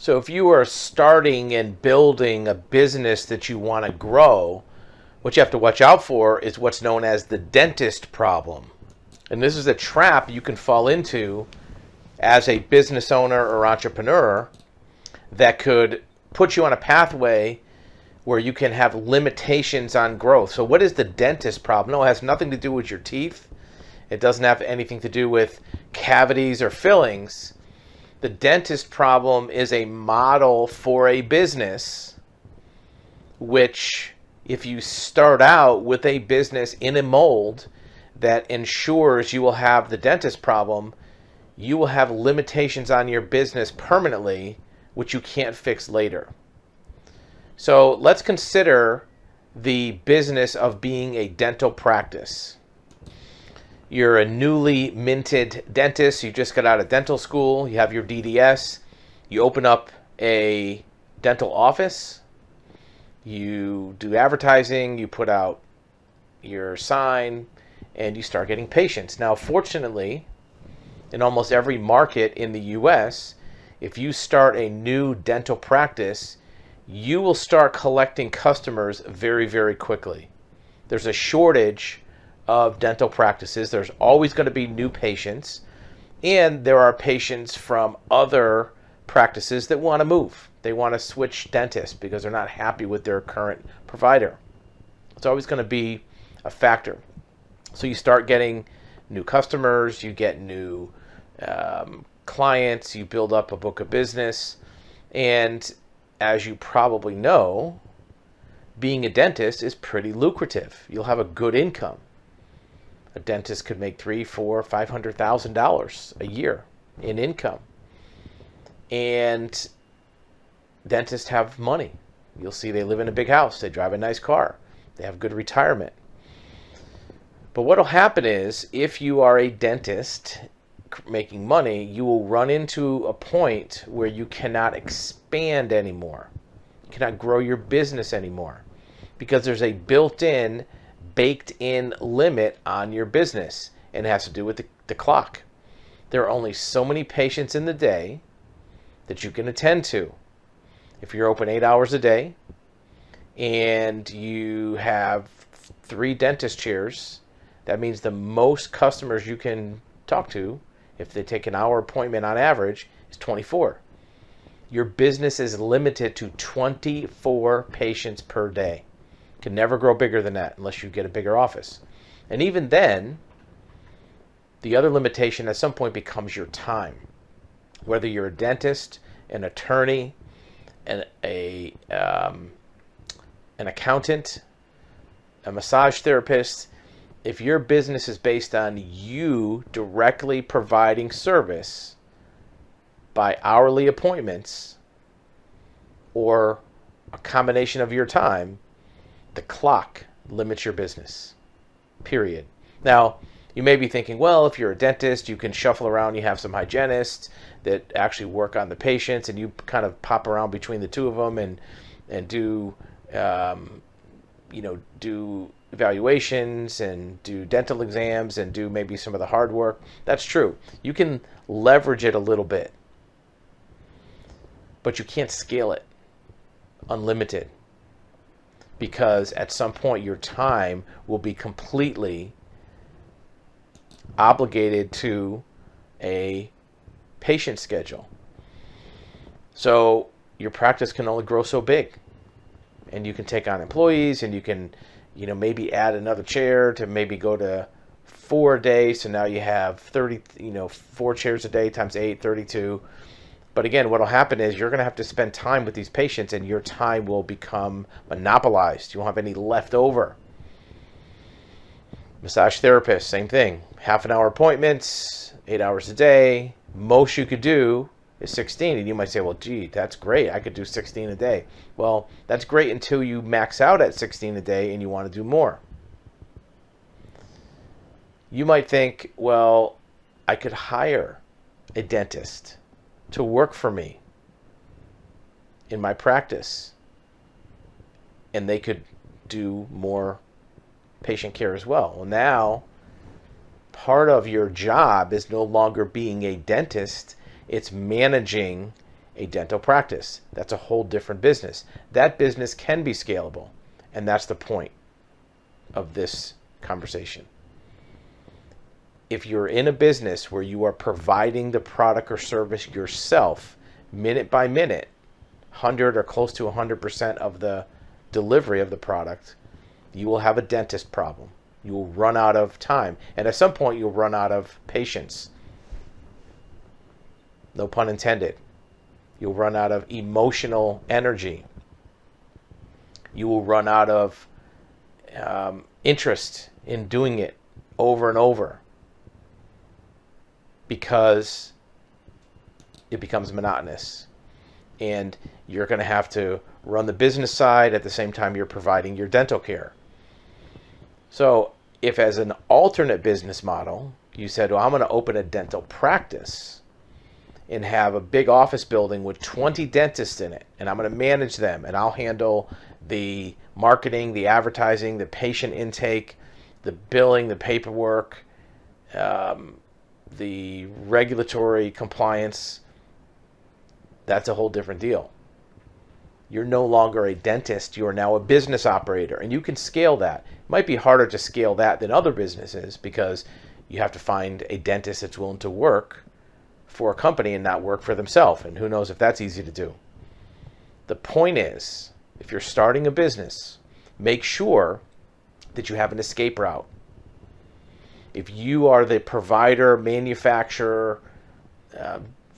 So if you are starting and building a business that you want to grow, what you have to watch out for is what's known as the dentist problem. And this is a trap you can fall into as a business owner or entrepreneur that could put you on a pathway where you can have limitations on growth. So what is the dentist problem? No, it has nothing to do with your teeth. It doesn't have anything to do with cavities or fillings. The dentist problem is a model for a business which, if you start out with a business in a mold that ensures you will have the dentist problem, you will have limitations on your business permanently, which you can't fix later. So let's consider the business of being a dental practice. You're a newly minted dentist. You just got out of dental school. You have your DDS. You open up a dental office. You do advertising. You put out your sign, and you start getting patients. Now, fortunately, in almost every market in the U.S., if you start a new dental practice, you will start collecting customers very, very quickly. There's a shortage of dental practices. There's always going to be new patients, and there are patients from other practices that want to move. They want to switch dentists because they're not happy with their current provider. It's always going to be a factor. So you start getting new customers, you get new clients, you build up a book of business, and as you probably know, being a dentist is pretty lucrative. You'll have a good income. A dentist could make $300,000, $400,000, $500,000 a year in income. And dentists have money. You'll see they live in a big house. They drive a nice car. They have good retirement. But what will happen is, if you are a dentist making money, you will run into a point where you cannot expand anymore. You cannot grow your business anymore because there's a built-in, baked-in limit on your business, and it has to do with the clock. There are only so many patients in the day that you can attend to. If you're open 8 hours a day and you have 3 dentist chairs, that means the most customers you can talk to, if they take an hour appointment on average, is 24. Your business is limited to 24 patients per day. Can never grow bigger than that unless you get a bigger office. And even then, the other limitation at some point becomes your time. Whether you're a dentist, an attorney, an accountant, a massage therapist, if your business is based on you directly providing service by hourly appointments or a combination of your time, the clock limits your business, period. Now, you may be thinking, well, if you're a dentist, you can shuffle around. You have some hygienists that actually work on the patients, and you kind of pop around between the two of them and do do evaluations and do dental exams and do maybe some of the hard work. That's true. You can leverage it a little bit, but you can't scale it unlimited, because at some point your time will be completely obligated to a patient schedule. So your practice can only grow so big, and you can take on employees, and you can maybe add another chair to maybe go to 4 a day. So now you have 30, 4 chairs a day times 8, 32. But again, what will happen is you're going to have to spend time with these patients, and your time will become monopolized. You won't have any left over. Massage therapist, same thing. Half an hour appointments, 8 hours a day. Most you could do is 16. And you might say, well, gee, that's great. I could do 16 a day. Well, that's great until you max out at 16 a day and you want to do more. You might think, well, I could hire a dentist to work for me in my practice, and they could do more patient care as well. Well, now part of your job is no longer being a dentist. It's managing a dental practice. That's a whole different business. That business can be scalable, and that's the point of this conversation. If you're in a business where you are providing the product or service yourself, minute by minute, 100 or close to 100% of the delivery of the product, you will have a dentist problem. You will run out of time. And at some point, you'll run out of patience. No pun intended. You'll run out of emotional energy. You will run out of interest in doing it over and over because it becomes monotonous. And you're going to have to run the business side at the same time you're providing your dental care. So if as an alternate business model, you said, well, I'm going to open a dental practice and have a big office building with 20 dentists in it, and I'm going to manage them, and I'll handle the marketing, the advertising, the patient intake, the billing, the paperwork, the regulatory compliance, that's a whole different deal. You're no longer a dentist, you are now a business operator, and you can scale that. It might be harder to scale that than other businesses because you have to find a dentist that's willing to work for a company and not work for themselves, and who knows if that's easy to do. The point is, if you're starting a business, make sure that you have an escape route. If you are the provider, manufacturer,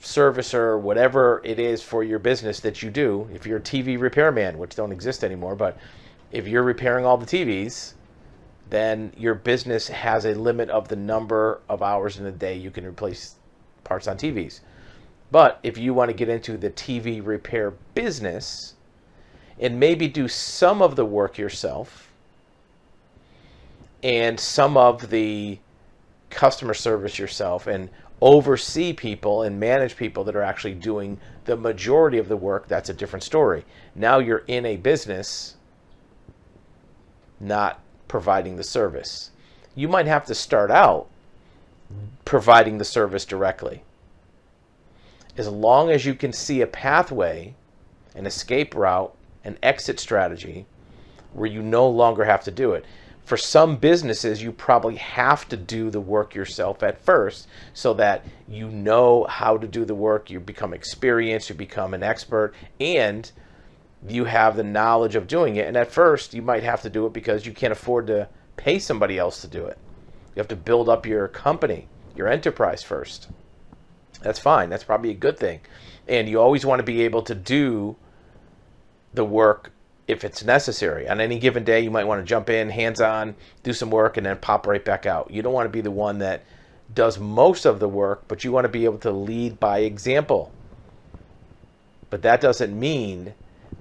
servicer, whatever it is for your business that you do, if you're a TV repairman, which don't exist anymore, but if you're repairing all the TVs, then your business has a limit of the number of hours in the day you can replace parts on TVs. But if you want to get into the TV repair business and maybe do some of the work yourself and some of the customer service yourself and oversee people and manage people that are actually doing the majority of the work, that's a different story. Now you're in a business, not providing the service. You might have to start out providing the service directly. As long as you can see a pathway, an escape route, an exit strategy where you no longer have to do it. For some businesses, you probably have to do the work yourself at first so that you know how to do the work, you become experienced, you become an expert, and you have the knowledge of doing it. And at first, you might have to do it because you can't afford to pay somebody else to do it. You have to build up your company, your enterprise first. That's fine. That's probably a good thing. And you always want to be able to do the work if it's necessary. On any given day, you might want to jump in, hands-on, do some work, and then pop right back out. You don't want to be the one that does most of the work, but you want to be able to lead by example. But that doesn't mean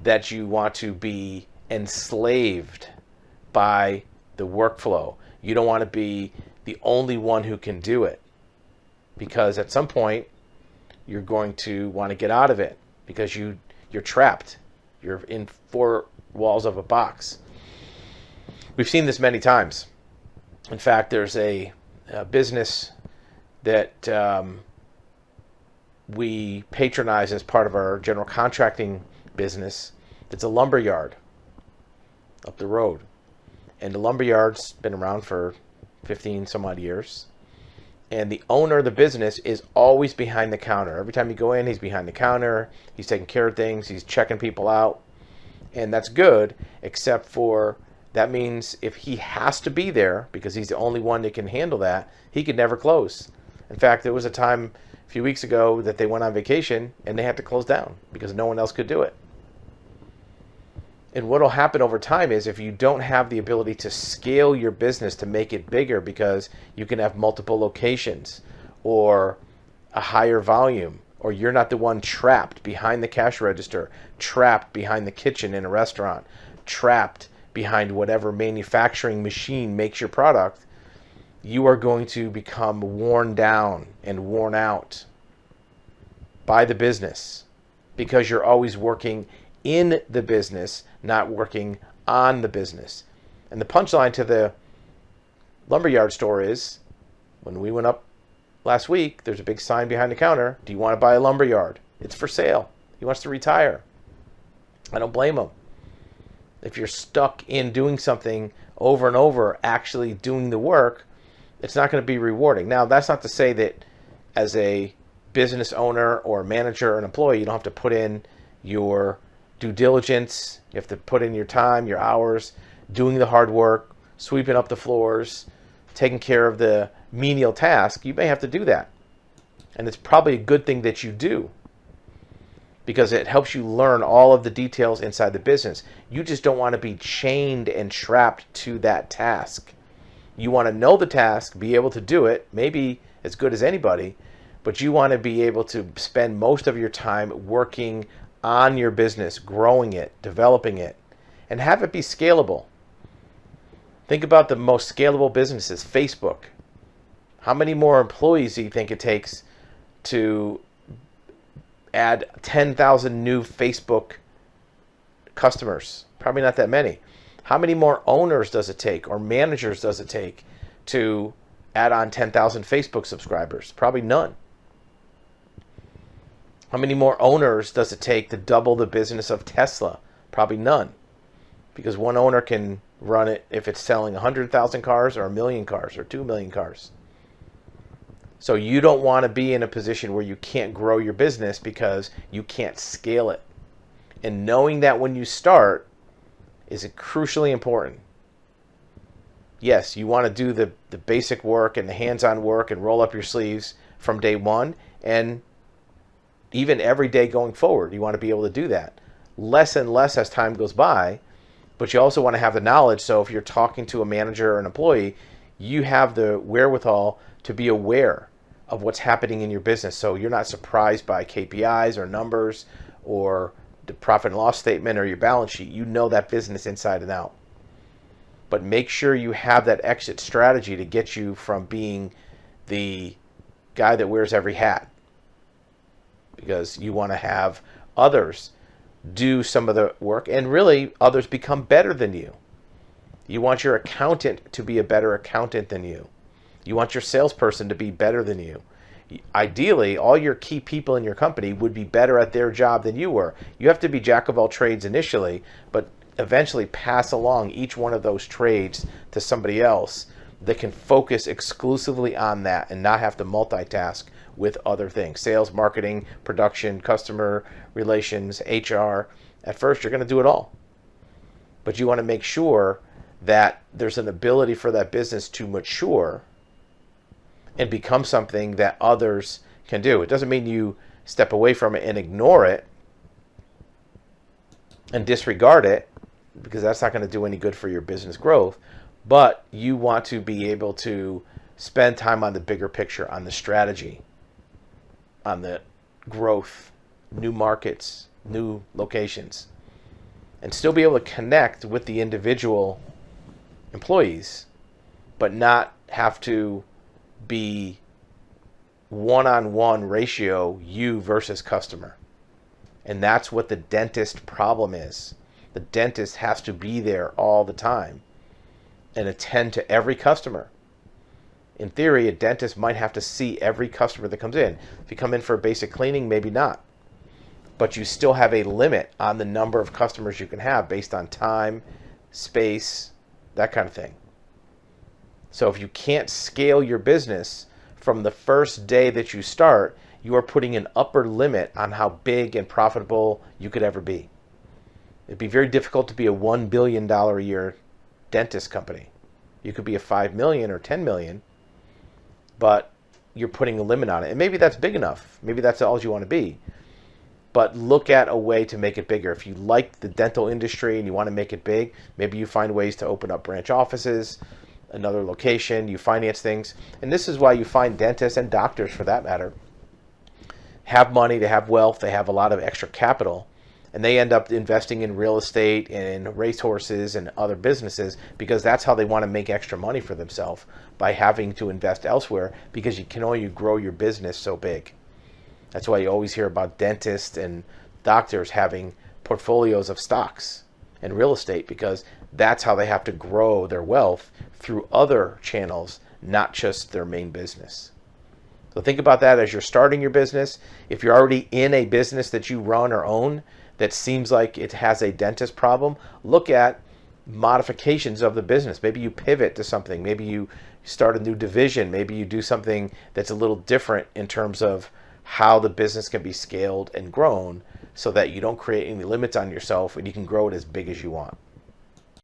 that you want to be enslaved by the workflow. You don't want to be the only one who can do it, because at some point you're going to want to get out of it because you're trapped. You're in four walls of a box. We've seen this many times. In fact, there's a business that we patronize as part of our general contracting business. It's a lumber yard up the road. And the lumber yard's been around for 15 some odd years. And the owner of the business is always behind the counter. Every time you go in, he's behind the counter. He's taking care of things. He's checking people out. And that's good, except for that means if he has to be there, because he's the only one that can handle that, he could never close. In fact, there was a time a few weeks ago that they went on vacation and they had to close down because no one else could do it. And what will happen over time is if you don't have the ability to scale your business to make it bigger because you can have multiple locations or a higher volume, or you're not the one trapped behind the cash register, trapped behind the kitchen in a restaurant, trapped behind whatever manufacturing machine makes your product, you are going to become worn down and worn out by the business because you're always working in the business, not working on the business. And the punchline to the lumberyard store is, when we went up last week, there's a big sign behind the counter, do you want to buy a lumberyard? It's for sale. He wants to retire. I don't blame him. If you're stuck in doing something over and over, actually doing the work, it's not going to be rewarding. Now, that's not to say that as a business owner or manager or an employee, you don't have to put in your due diligence. You have to put in your time, your hours, doing the hard work, sweeping up the floors, taking care of the menial task. You may have to do that. And it's probably a good thing that you do, because it helps you learn all of the details inside the business. You just don't want to be chained and trapped to that task. You want to know the task, be able to do it, maybe as good as anybody, but you want to be able to spend most of your time working on your business, growing it, developing it, and have it be scalable. Think about the most scalable businesses. Facebook. How many more employees do you think it takes to add 10,000 new Facebook customers? Probably not that many. How many more owners does it take, or managers does it take, to add on 10,000 Facebook subscribers? Probably none. How many more owners does it take to double the business of Tesla? Probably none. Because one owner can run it if it's selling 100,000 cars or 1 million cars or 2 million cars. So you don't want to be in a position where you can't grow your business because you can't scale it. And knowing that when you start is crucially important. Yes, you want to do the basic work and the hands-on work and roll up your sleeves from day one, and even every day going forward, you want to be able to do that. Less and less as time goes by, but you also want to have the knowledge. So if you're talking to a manager or an employee, you have the wherewithal to be aware of what's happening in your business. So you're not surprised by KPIs or numbers or the profit and loss statement or your balance sheet. You know that business inside and out. But make sure you have that exit strategy to get you from being the guy that wears every hat, because you want to have others do some of the work, and really others become better than you. You want your accountant to be a better accountant than you. You want your salesperson to be better than you. Ideally, all your key people in your company would be better at their job than you were. You have to be jack of all trades initially, but eventually pass along each one of those trades to somebody else that can focus exclusively on that and not have to multitask with other things. Sales, marketing, production, customer relations, HR. At first, you're going to do it all. But you want to make sure that there's an ability for that business to mature and become something that others can do. It doesn't mean you step away from it and ignore it and disregard it, because that's not going to do any good for your business growth. But you want to be able to spend time on the bigger picture, on the strategy, on the growth, new markets, new locations, and still be able to connect with the individual employees, but not have to be one-on-one ratio you versus customer. And that's what the dentist problem is. The dentist has to be there all the time and attend to every customer. In theory, a dentist might have to see every customer that comes in. If you come in for a basic cleaning, maybe not. But you still have a limit on the number of customers you can have based on time, space, that kind of thing. So if you can't scale your business from the first day that you start, you are putting an upper limit on how big and profitable you could ever be. It'd be very difficult to be a $1 billion a year dentist company. You could be a 5 million or 10 million, but you're putting a limit on it. And maybe that's big enough. Maybe that's all you want to be. But look at a way to make it bigger. If you like the dental industry and you want to make it big, maybe you find ways to open up branch offices, another location, you finance things. And this is why you find dentists and doctors, for that matter, have money, they have wealth, they have a lot of extra capital, and they end up investing in real estate and racehorses and other businesses, because that's how they want to make extra money for themselves, by having to invest elsewhere, because you can only grow your business so big. That's why you always hear about dentists and doctors having portfolios of stocks and real estate, because that's how they have to grow their wealth through other channels, not just their main business. So think about that as you're starting your business. If you're already in a business that you run or own that seems like it has a dentist problem, look at modifications of the business. Maybe you pivot to something. Maybe you start a new division. Maybe you do something that's a little different in terms of how the business can be scaled and grown so that you don't create any limits on yourself and you can grow it as big as you want.